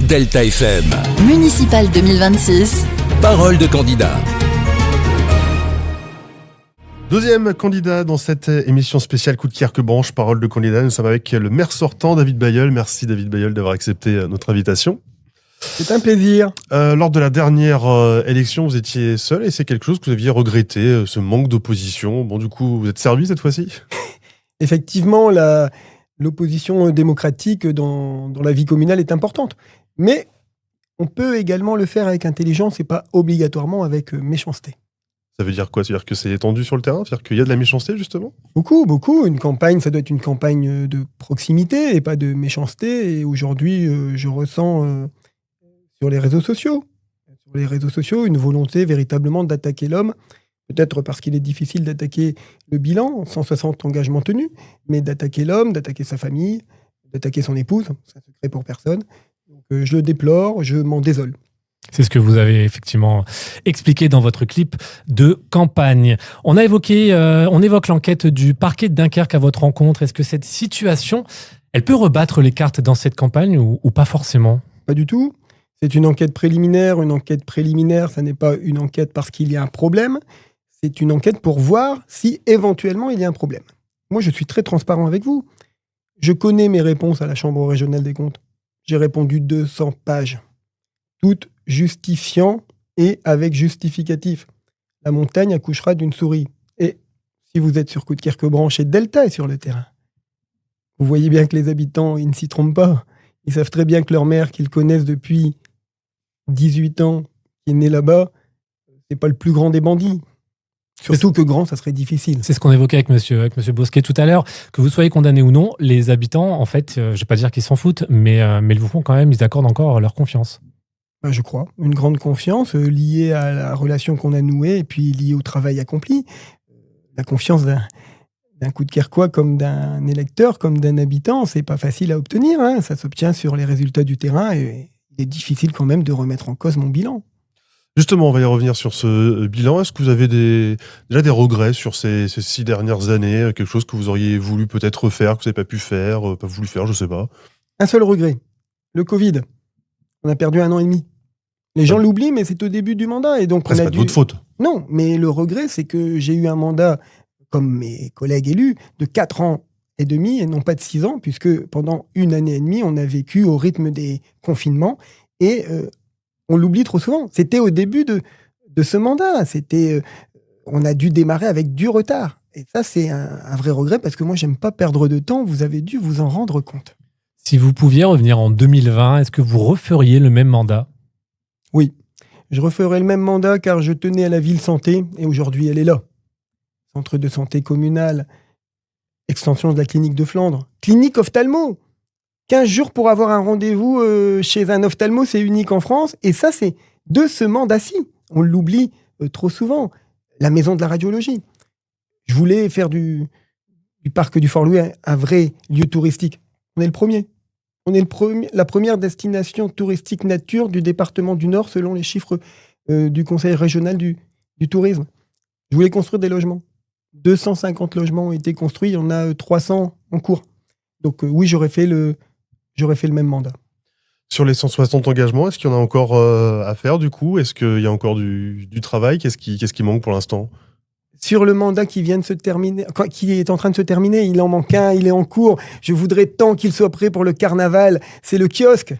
Delta FM. Municipal 2026. Parole de candidat. Deuxième candidat dans cette émission spéciale Coup de Querque-Branche, Parole de candidat. Nous sommes avec le maire sortant, David Bailleul. Merci David Bailleul d'avoir accepté notre invitation. C'est un plaisir. Lors de la dernière élection, vous étiez seul et c'est quelque chose que vous aviez regretté, ce manque d'opposition. Bon, du coup, vous êtes servi cette fois-ci ? Effectivement, l'opposition démocratique dans la vie communale est importante. Mais on peut également le faire avec intelligence et pas obligatoirement avec méchanceté. Ça veut dire quoi ? C'est-à-dire que c'est étendu sur le terrain ? C'est-à-dire qu'il y a de la méchanceté, justement ? Beaucoup. Une campagne, ça doit être une campagne de proximité et pas de méchanceté. Et aujourd'hui, je ressens sur les réseaux sociaux, une volonté véritablement d'attaquer l'homme. Peut-être parce qu'il est difficile d'attaquer le bilan, 160 engagements tenus, mais d'attaquer l'homme, d'attaquer sa famille, d'attaquer son épouse, c'est un secret pour personne. Donc, je le déplore, je m'en désole. C'est ce que vous avez effectivement expliqué dans votre clip de campagne. On évoque l'enquête du parquet de Dunkerque à votre rencontre. Est-ce que cette situation, elle peut rebattre les cartes dans cette campagne ou pas forcément ? Pas du tout. C'est une enquête préliminaire. Une enquête préliminaire, ça n'est pas une enquête parce qu'il y a un problème. C'est une enquête pour voir si éventuellement il y a un problème. Moi, je suis très transparent avec vous. Je connais mes réponses à la Chambre régionale des comptes. J'ai répondu 200 pages, toutes justifiant et avec justificatif. La montagne accouchera d'une souris. Et si vous êtes sur Coup de Querque-Branche et Delta est sur le terrain, vous voyez bien que les habitants, ils ne s'y trompent pas. Ils savent très bien que leur maire, qu'ils connaissent depuis 18 ans, qui est né là-bas, c'est pas le plus grand des bandits. Surtout que grand, ça serait difficile. C'est ce qu'on évoquait avec monsieur Bosquet tout à l'heure. Que vous soyez condamné ou non, les habitants, en fait, je ne vais pas dire qu'ils s'en foutent, mais ils vous font quand même, ils accordent encore leur confiance. Je crois. Une grande confiance liée à la relation qu'on a nouée et puis liée au travail accompli. La confiance d'un coup de Querquois comme d'un électeur, comme d'un habitant, c'est pas facile à obtenir. Hein. Ça s'obtient sur les résultats du terrain et il est difficile quand même de remettre en cause mon bilan. Justement, on va y revenir sur ce bilan. Est-ce que vous avez déjà des regrets sur ces 6 dernières années ? Quelque chose que vous auriez voulu peut-être refaire, que vous n'avez pas pu faire, pas voulu faire, je ne sais pas. Un seul regret, le Covid. On a perdu 1 an et demi. Les gens l'oublient, mais c'est au début du mandat. Et donc c'est pas de votre faute. Non, mais le regret, c'est que j'ai eu un mandat, comme mes collègues élus, de 4 ans et demi et non pas de 6 ans, puisque pendant 1 année et demie, on a vécu au rythme des confinements et on l'oublie trop souvent. C'était au début de ce mandat. On a dû démarrer avec du retard. Et ça, c'est un vrai regret parce que moi, j'aime pas perdre de temps. Vous avez dû vous en rendre compte. Si vous pouviez revenir en 2020, est-ce que vous referiez le même mandat ? Oui, je referai le même mandat car je tenais à la ville santé et aujourd'hui, elle est là. Centre de santé communal, extension de la clinique de Flandre, clinique ophtalmo. 15 jours pour avoir un rendez-vous chez un ophtalmo, c'est unique en France. Et ça, c'est de ce mandat-ci. On l'oublie trop souvent. La maison de la radiologie. Je voulais faire du parc du Fort-Louis un vrai lieu touristique. On est le premier. On est la première destination touristique nature du département du Nord, selon les chiffres du Conseil régional du tourisme. Je voulais construire des logements. 250 logements ont été construits. Il y en a 300 en cours. Donc oui, j'aurais fait le même mandat. Sur les 160 engagements, est-ce qu'il y en a encore à faire du coup ? Est-ce qu'il y a encore du travail ? Qu'est-ce qui manque pour l'instant ? Sur le mandat qui vient de se terminer, qui est en train de se terminer, il en manque un, il est en cours. Je voudrais tant qu'il soit prêt pour le carnaval. C'est le kiosque.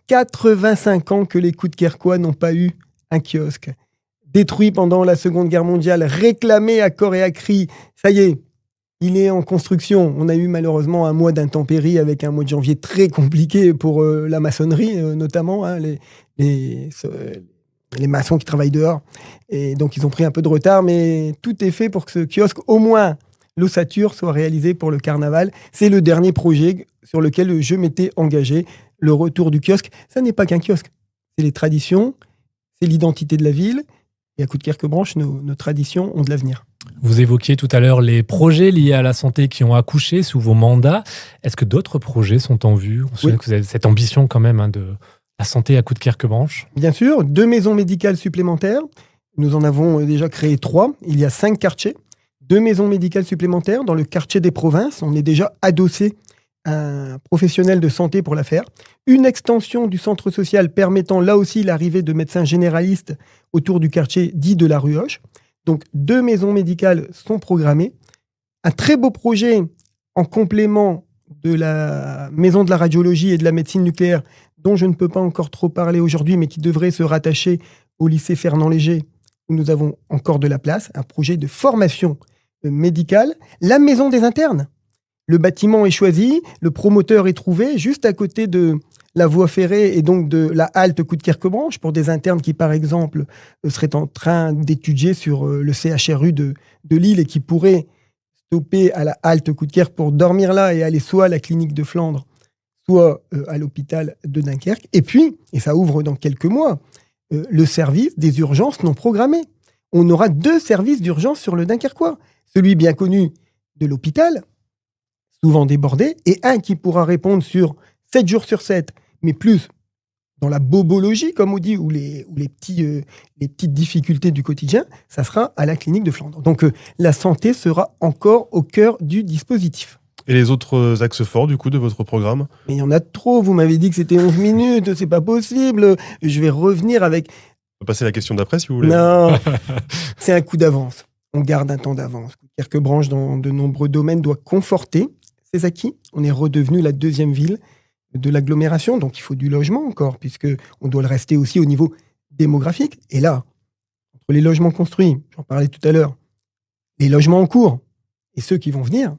85 ans que les Coups de Querquois n'ont pas eu un kiosque. Détruit pendant la Seconde Guerre mondiale, réclamé à corps et à cri. Ça y est, il est en construction. On a eu malheureusement un mois d'intempéries avec un mois de janvier très compliqué pour la maçonnerie, notamment, hein, les maçons qui travaillent dehors. Et donc, ils ont pris un peu de retard, mais tout est fait pour que ce kiosque, au moins l'ossature, soit réalisé pour le carnaval. C'est le dernier projet sur lequel je m'étais engagé. Le retour du kiosque, ça n'est pas qu'un kiosque. C'est les traditions, c'est l'identité de la ville. Et à Coup de Querque-Branche, nos traditions ont de l'avenir. Vous évoquiez tout à l'heure les projets liés à la santé qui ont accouché sous vos mandats. Est-ce que d'autres projets sont en vue ? On sait que vous avez cette ambition quand même de la santé à Coup de Querque-Branche. Bien sûr, 2 maisons médicales supplémentaires. Nous en avons déjà créé 3. Il y a 5 quartiers. 2 maisons médicales supplémentaires dans le quartier des Provinces. On est déjà adossé un professionnel de santé pour la faire. Une extension du centre social permettant là aussi l'arrivée de médecins généralistes autour du quartier dit de la Ruoche. Donc 2 maisons médicales sont programmées. Un très beau projet en complément de la maison de la radiologie et de la médecine nucléaire, dont je ne peux pas encore trop parler aujourd'hui, mais qui devrait se rattacher au lycée Fernand Léger, où nous avons encore de la place. Un projet de formation médicale. La maison des internes. Le bâtiment est choisi, le promoteur est trouvé juste à côté de la voie ferrée et donc de la halte Coudekerque-Branche pour des internes qui, par exemple, seraient en train d'étudier sur le CHRU de Lille et qui pourraient stopper à la halte Coudekerque pour dormir là et aller soit à la clinique de Flandre, soit à l'hôpital de Dunkerque. Et puis, et ça ouvre dans quelques mois, le service des urgences non programmées. On aura 2 services d'urgence sur le Dunkerquois. Celui bien connu de l'hôpital, souvent débordé, et un qui pourra répondre sur 7 jours sur 7, mais plus dans la bobologie, comme on dit, ou les petites difficultés du quotidien, ça sera à la clinique de Flandre. Donc la santé sera encore au cœur du dispositif. Et les autres axes forts, du coup, de votre programme? Mais il y en a trop, vous m'avez dit que c'était 11 minutes, c'est pas possible. Je vais revenir avec... On va passer à la question d'après, si vous voulez. Non, c'est un coup d'avance. On garde un temps d'avance. Coudekerque-Branche, dans de nombreux domaines, doit conforter ses acquis. On est redevenu la 2e ville de l'agglomération, donc il faut du logement encore, puisqu'on doit le rester aussi au niveau démographique. Et là, entre les logements construits, j'en parlais tout à l'heure, les logements en cours et ceux qui vont venir,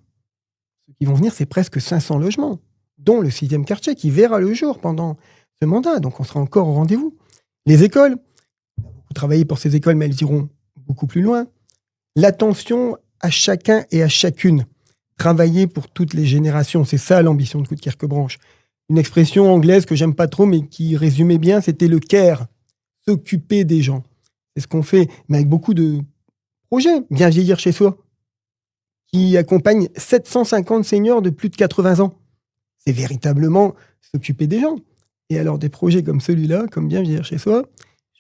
c'est presque 500 logements, dont le 6e quartier qui verra le jour pendant ce mandat. Donc on sera encore au rendez-vous. Les écoles, vous travaillez pour ces écoles, mais elles iront beaucoup plus loin. L'attention à chacun et à chacune. Travailler pour toutes les générations, c'est ça l'ambition de Coudekerque-Branche. Une expression anglaise que j'aime pas trop, mais qui résumait bien, c'était le care, s'occuper des gens. C'est ce qu'on fait, mais avec beaucoup de projets. Bien vieillir chez soi, qui accompagne 750 seniors de plus de 80 ans. C'est véritablement s'occuper des gens. Et alors des projets comme celui-là, comme bien vieillir chez soi,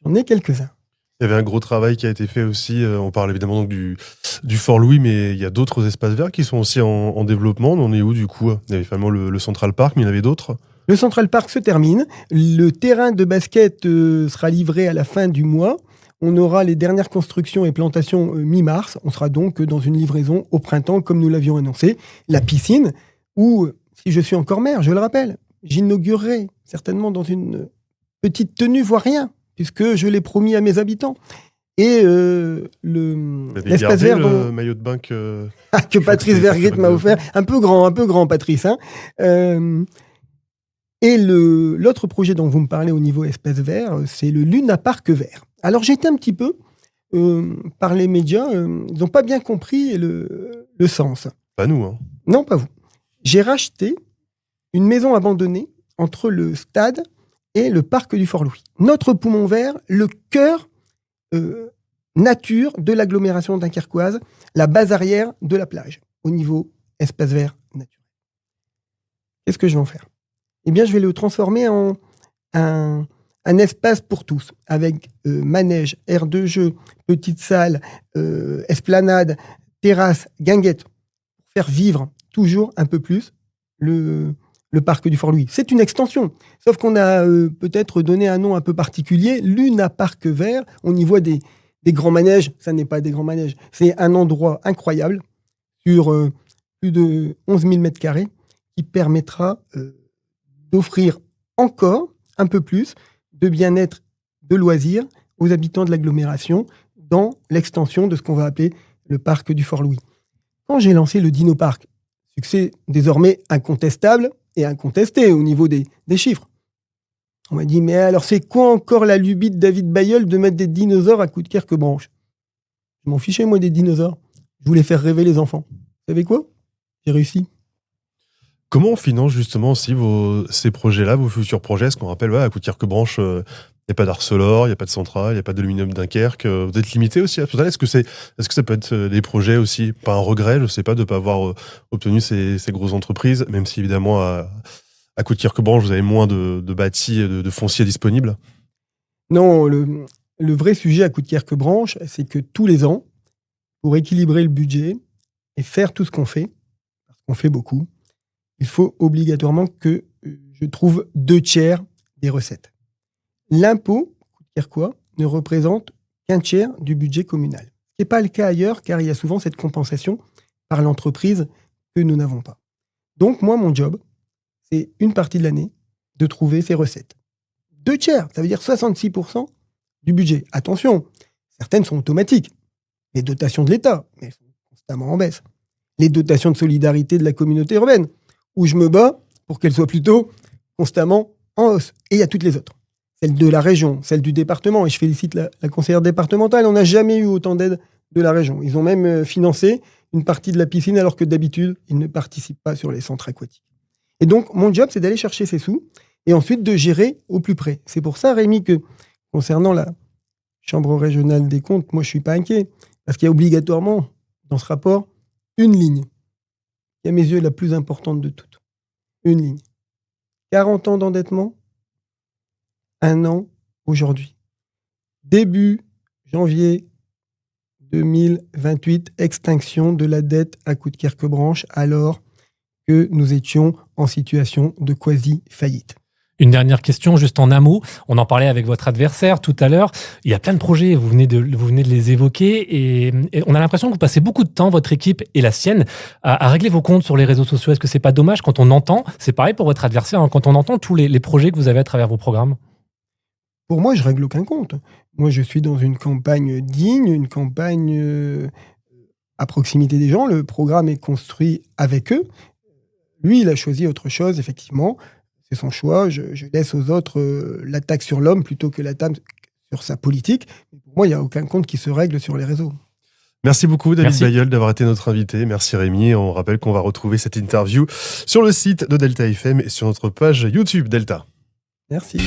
j'en ai quelques-uns. Il y avait un gros travail qui a été fait aussi. On parle évidemment donc du Fort Louis, mais il y a d'autres espaces verts qui sont aussi en développement. On en est où, du coup? Il y avait finalement le Central Park, mais il y en avait d'autres. Le Central Park se termine. Le terrain de basket sera livré à la fin du mois. On aura les dernières constructions et plantations mi-mars. On sera donc dans une livraison au printemps, comme nous l'avions annoncé. La piscine, où, si je suis encore maire, je le rappelle, j'inaugurerai certainement dans une petite tenue, voire rien, puisque je l'ai promis à mes habitants. Et l'espace vert... le maillot de bain que Patrice Vergrit m'a offert. Un peu grand, Patrice. Hein. Et l'autre projet dont vous me parlez au niveau espace vert, c'est le Luna Park vert. Alors j'ai été un petit peu, par les médias, ils n'ont pas bien compris le sens. Pas nous, hein. Non, pas vous. J'ai racheté une maison abandonnée entre le stade et le parc du Fort Louis. Notre poumon vert, le cœur nature de l'agglomération dunkerquoise, la base arrière de la plage, au niveau espace vert naturel. Qu'est-ce que je vais en faire? Eh bien, je vais le transformer en un espace pour tous, avec manège, aire de jeu, petite salle, esplanade, terrasse, guinguette, pour faire vivre toujours un peu plus le parc du Fort Louis. C'est une extension, sauf qu'on a peut-être donné un nom un peu particulier, Luna Park vert. On y voit des grands manèges. Ça n'est pas des grands manèges, c'est un endroit incroyable sur plus de 11 000 mètres carrés qui permettra d'offrir encore un peu plus de bien-être, de loisirs aux habitants de l'agglomération dans l'extension de ce qu'on va appeler le parc du Fort Louis. Quand j'ai lancé le Dino Park, succès désormais incontestable et incontesté au niveau des chiffres. On m'a dit, mais alors c'est quoi encore la lubie de David Bayeul de mettre des dinosaures à Coudekerque-Branche? Je m'en fichais, moi, des dinosaures. Je voulais faire rêver les enfants. Vous savez quoi? J'ai réussi. Comment on finance justement aussi ces projets-là, vos futurs projets? Est-ce qu'on rappelle, à Coudekerque-Branche, il n'y a pas d'Arcelor, il n'y a pas de Centrale, il n'y a pas d'Aluminium Dunkerque. Vous êtes limité aussi à tout ça. Est-ce que ça peut être des projets aussi, pas un regret, je ne sais pas, de ne pas avoir obtenu ces grosses entreprises, même si évidemment à Coudekerque-Branche, vous avez moins de bâtis, de fonciers disponibles? Non, le vrai sujet à Coudekerque-Branche, c'est que tous les ans, pour équilibrer le budget et faire tout ce qu'on fait, parce qu'on fait beaucoup, il faut obligatoirement que je trouve 2/3 des recettes. L'impôt, quoi, ne représente qu'un tiers du budget communal. Ce n'est pas le cas ailleurs, car il y a souvent cette compensation par l'entreprise que nous n'avons pas. Donc, moi, mon job, c'est une partie de l'année de trouver ces recettes. 2/3, ça veut dire 66% du budget. Attention, certaines sont automatiques. Les dotations de l'État, mais elles sont constamment en baisse. Les dotations de solidarité de la communauté urbaine, où je me bats pour qu'elles soient plutôt constamment en hausse. Et il y a toutes les autres. Celle de la région, celle du département, et je félicite la conseillère départementale, on n'a jamais eu autant d'aide de la région. Ils ont même financé une partie de la piscine, alors que d'habitude, ils ne participent pas sur les centres aquatiques. Et donc, mon job, c'est d'aller chercher ces sous, et ensuite de gérer au plus près. C'est pour ça, Rémi, que concernant la Chambre régionale des comptes, moi, je ne suis pas inquiet, parce qu'il y a obligatoirement, dans ce rapport, une ligne, qui, à mes yeux, est la plus importante de toutes. Une ligne. 40 ans d'endettement, 1 an aujourd'hui. Début janvier 2028, extinction de la dette à Coudekerque-Branche, alors que nous étions en situation de quasi-faillite. Une dernière question, juste en un mot. On en parlait avec votre adversaire tout à l'heure. Il y a plein de projets, vous venez de les évoquer, et on a l'impression que vous passez beaucoup de temps, votre équipe et la sienne, à régler vos comptes sur les réseaux sociaux. Est-ce que c'est pas dommage quand on entend, c'est pareil pour votre adversaire, hein, quand on entend tous les projets que vous avez à travers vos programmes? Pour moi, je règle aucun compte. Moi, je suis dans une campagne digne, une campagne à proximité des gens. Le programme est construit avec eux. Lui, il a choisi autre chose, effectivement. C'est son choix. Je laisse aux autres l'attaque sur l'homme plutôt que l'attaque sur sa politique. Pour moi, il n'y a aucun compte qui se règle sur les réseaux. Merci beaucoup, David Bailleul, d'avoir été notre invité. Merci, Rémi. On rappelle qu'on va retrouver cette interview sur le site de Delta FM et sur notre page YouTube Delta. Merci.